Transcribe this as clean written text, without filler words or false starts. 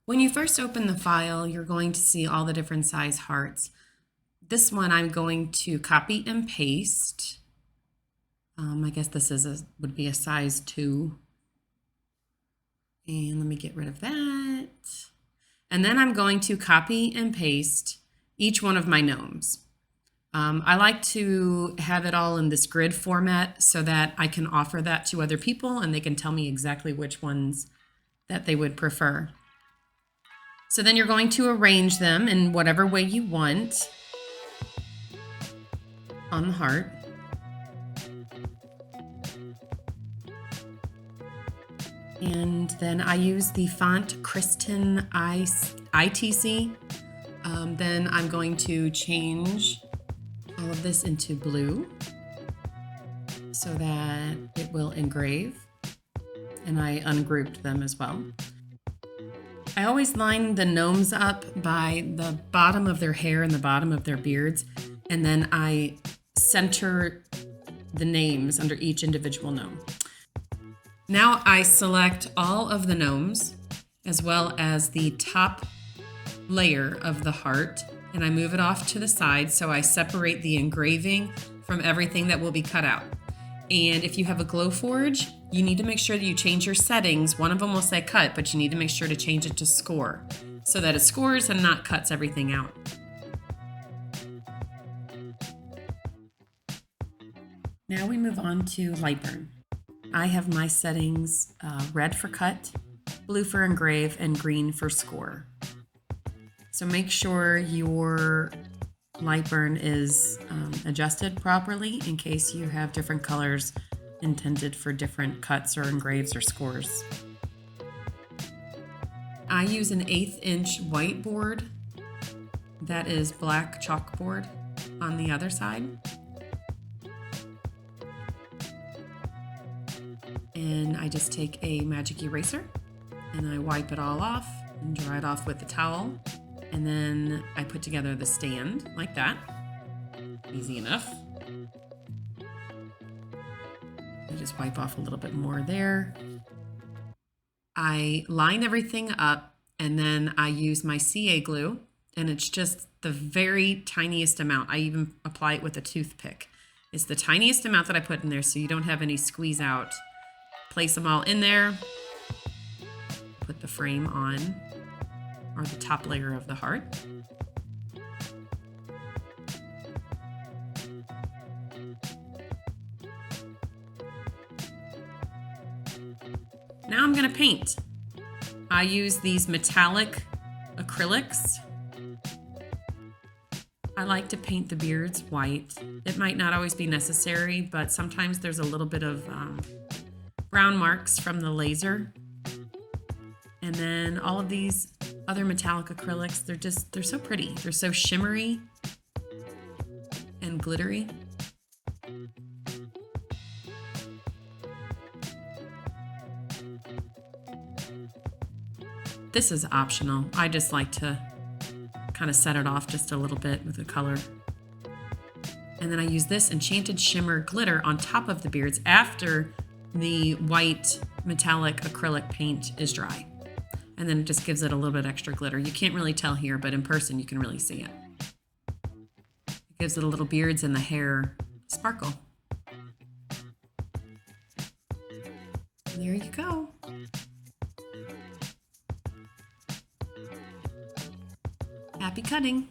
When you first open the file, you're going to see all the different size hearts. This one I'm going to copy and paste. I guess this would be a size 2. And let me get rid of that. And then I'm going to copy and paste each one of my gnomes. I like to have it all in this grid format so that I can offer that to other people and they can tell me exactly which ones that they would prefer. So then you're going to arrange them in whatever way you want on the heart. And then I use the font Kristen ITC. Then I'm going to change all of this into blue so that it will engrave. And I ungrouped them as well. I always line the gnomes up by the bottom of their hair and the bottom of their beards, and then I center the names under each individual gnome. Now I select all of the gnomes as well as the top layer of the heart, and I move it off to the side so I separate the engraving from everything that will be cut out. And if you have a glowforge, you need to make sure that you change your settings. One of them will say cut, but you need to make sure to change it to score so that it scores and not cuts everything out. Now we move on to light burn. I have my settings red for cut, blue for engrave, and green for score. So make sure your light burn is adjusted properly in case you have different colors intended for different cuts or engraves or scores. I use an 1/8 inch whiteboard that is black chalkboard on the other side. And I just take a magic eraser and I wipe it all off and dry it off with a towel. And then I put together the stand like that. Easy enough. I just wipe off a little bit more there. I line everything up and then I use my CA glue, and it's just the very tiniest amount. I even apply it with a toothpick. It's the tiniest amount that I put in there so you don't have any squeeze out. Place them all in there. Put the frame on, or the top layer of the heart. Now I'm going to paint. I use these metallic acrylics. I like to paint the beards white. It might not always be necessary, but sometimes there's a little bit of brown marks from the laser. And then all of these other metallic acrylics, they're so pretty. They're so shimmery and glittery. This is optional. I just like to kind of set it off just a little bit with a color. And then I use this enchanted shimmer glitter on top of the beards after the white metallic acrylic paint is dry. And then it just gives it a little bit extra glitter. You can't really tell here, but in person you can really see it. It gives it a little beards and the hair sparkle. And there you go. Happy cutting!